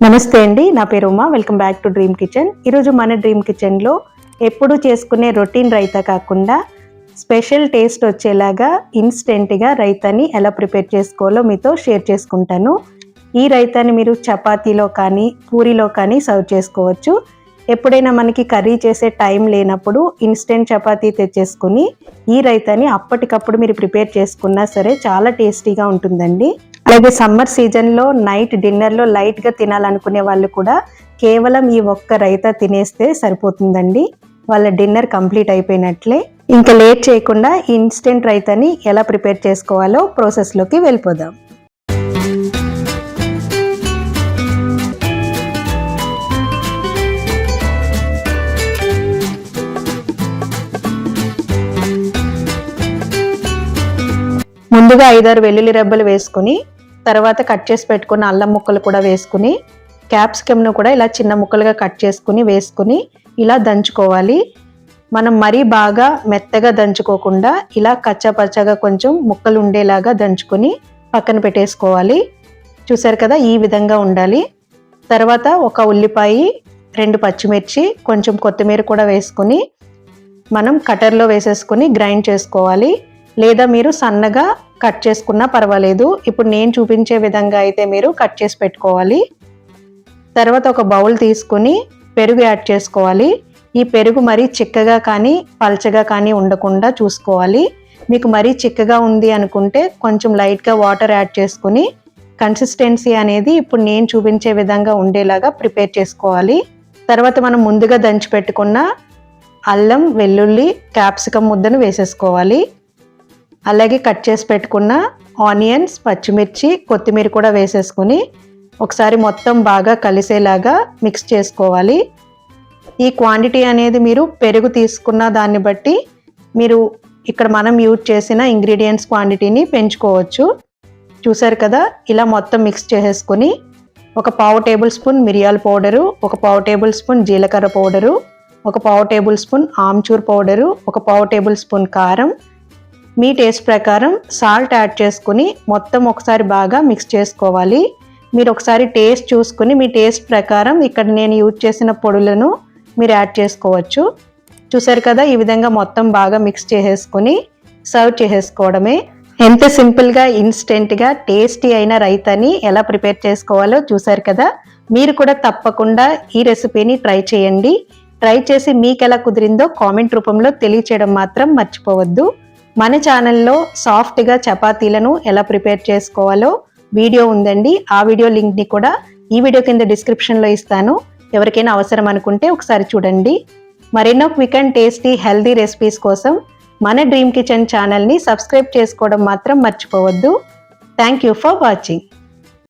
నమస్తే అండి, నా పేరు Uma. Welcome back to dream kitchen. ఈరోజు మన డ్రీమ్ కిచెన్లో ఎప్పుడు చేసుకునే రొటీన్ రైతా కాకుండా స్పెషల్ టేస్ట్ వచ్చేలాగా ఇన్స్టెంట్గా రైతాని ఎలా ప్రిపేర్ చేసుకోవాలో మీతో షేర్ చేసుకుంటాను. ఈ రైతాని మీరు చపాతీలో కానీ పూరీలో కానీ సర్వ్ చేసుకోవచ్చు. ఎప్పుడైనా మనకి కర్రీ చేసే టైం లేనప్పుడు ఇన్స్టెంట్ చపాతీ తెచ్చేసుకుని ఈ రైతాని అప్పటికప్పుడు మీరు ప్రిపేర్ చేసుకున్నా సరే చాలా టేస్టీగా ఉంటుందండి. అలాగే సమ్మర్ సీజన్లో నైట్ డిన్నర్లో లైట్గా తినాలనుకునే వాళ్ళు కూడా కేవలం ఈ ఒక్క రైతా తినేస్తే సరిపోతుందండి. వాళ్ళ డిన్నర్ కంప్లీట్ అయిపోయినట్లే. ఇంకా లేట్ చేయకుండా ఇన్స్టెంట్ రైతాని ఎలా ప్రిపేర్ చేసుకోవాలో ప్రాసెస్లోకి వెళ్ళిపోదాం. ముందుగా 5-6 వెల్లుల్లి రెబ్బలు వేసుకుని తర్వాత కట్ చేసి పెట్టుకున్న అల్లం ముక్కలు కూడా వేసుకుని క్యాప్సికమ్ను కూడా ఇలా చిన్న ముక్కలుగా కట్ చేసుకుని వేసుకుని ఇలా దంచుకోవాలి. మనం మరీ బాగా మెత్తగా దంచుకోకుండా ఇలా కచ్చాపచ్చాగా కొంచెం ముక్కలు ఉండేలాగా దంచుకొని పక్కన పెట్టేసుకోవాలి. చూసారు కదా, ఈ విధంగా ఉండాలి. తర్వాత ఒక ఉల్లిపాయ, 2 పచ్చిమిర్చి, కొంచెం కొత్తిమీర కూడా వేసుకుని మనం కటర్లో వేసేసుకుని గ్రైండ్ చేసుకోవాలి. లేదా మీరు సన్నగా కట్ చేసుకున్నా పర్వాలేదు. ఇప్పుడు నేను చూపించే విధంగా అయితే మీరు కట్ చేసి పెట్టుకోవాలి. తర్వాత ఒక బౌల్ తీసుకుని పెరుగు యాడ్ చేసుకోవాలి. ఈ పెరుగు మరీ చిక్కగా కానీ పల్చగా కానీ ఉండకుండా చూసుకోవాలి. మీకు మరీ చిక్కగా ఉంది అనుకుంటే కొంచెం లైట్గా వాటర్ యాడ్ చేసుకుని కన్సిస్టెన్సీ అనేది ఇప్పుడు నేను చూపించే విధంగా ఉండేలాగా ప్రిపేర్ చేసుకోవాలి. తర్వాత మనం ముందుగా దంచి పెట్టుకున్న అల్లం, వెల్లుల్లి, క్యాప్సికమ్ ముద్దను వేసేసుకోవాలి. అలాగే కట్ చేసి పెట్టుకున్న ఆనియన్స్, పచ్చిమిర్చి, కొత్తిమీర కూడా వేసేసుకుని ఒకసారి మొత్తం బాగా కలిసేలాగా మిక్స్ చేసుకోవాలి. ఈ క్వాంటిటీ అనేది మీరు పెరుగు తీసుకున్న దాన్ని బట్టి మీరు ఇక్కడ మనం యూజ్ చేసిన ఇంగ్రీడియంట్స్ క్వాంటిటీని పెంచుకోవచ్చు. చూసారు కదా, ఇలా మొత్తం మిక్స్ చేసేసుకుని ఒక 1/2 టేబుల్ స్పూన్ మిరియాల పౌడరు, ఒక 1/2 టేబుల్ స్పూన్ జీలకర్ర పౌడరు, ఒక 1/2 టేబుల్ స్పూన్ ఆమ్చూర్ పౌడరు, ఒక 1/2 టేబుల్ స్పూన్ కారం, మీ టేస్ట్ ప్రకారం సాల్ట్ యాడ్ చేసుకుని మొత్తం ఒకసారి బాగా మిక్స్ చేసుకోవాలి. మీరు ఒకసారి టేస్ట్ చూసుకుని మీ టేస్ట్ ప్రకారం ఇక్కడ నేను యూజ్ చేసిన పొడులను మీరు యాడ్ చేసుకోవచ్చు. చూసారు కదా, ఈ విధంగా మొత్తం బాగా మిక్స్ చేసేసుకుని సర్వ్ చేసేసుకోవడమే. ఎంత సింపుల్గా ఇన్స్టెంట్గా టేస్టీ అయిన రైతాని ఎలా ప్రిపేర్ చేసుకోవాలో చూసారు కదా. మీరు కూడా తప్పకుండా ఈ రెసిపీని ట్రై చేయండి. ట్రై చేసి మీకు ఎలా కుదిరిందో కామెంట్ రూపంలో తెలియచేయడం మాత్రం మర్చిపోవద్దు. మన ఛానల్లో సాఫ్ట్గా చపాతీలను ఎలా ప్రిపేర్ చేసుకోవాలో వీడియో ఉందండి. ఆ వీడియో లింక్ని కూడా ఈ వీడియో కింద డిస్క్రిప్షన్లో ఇస్తాను. ఎవరికైనా అవసరం అనుకుంటే ఒకసారి చూడండి. మరెన్నో quick and tasty healthy recipes కోసం మన డ్రీమ్ కిచెన్ ఛానల్ని సబ్స్క్రైబ్ చేసుకోవడం మాత్రం మర్చిపోవద్దు. Thank you for watching.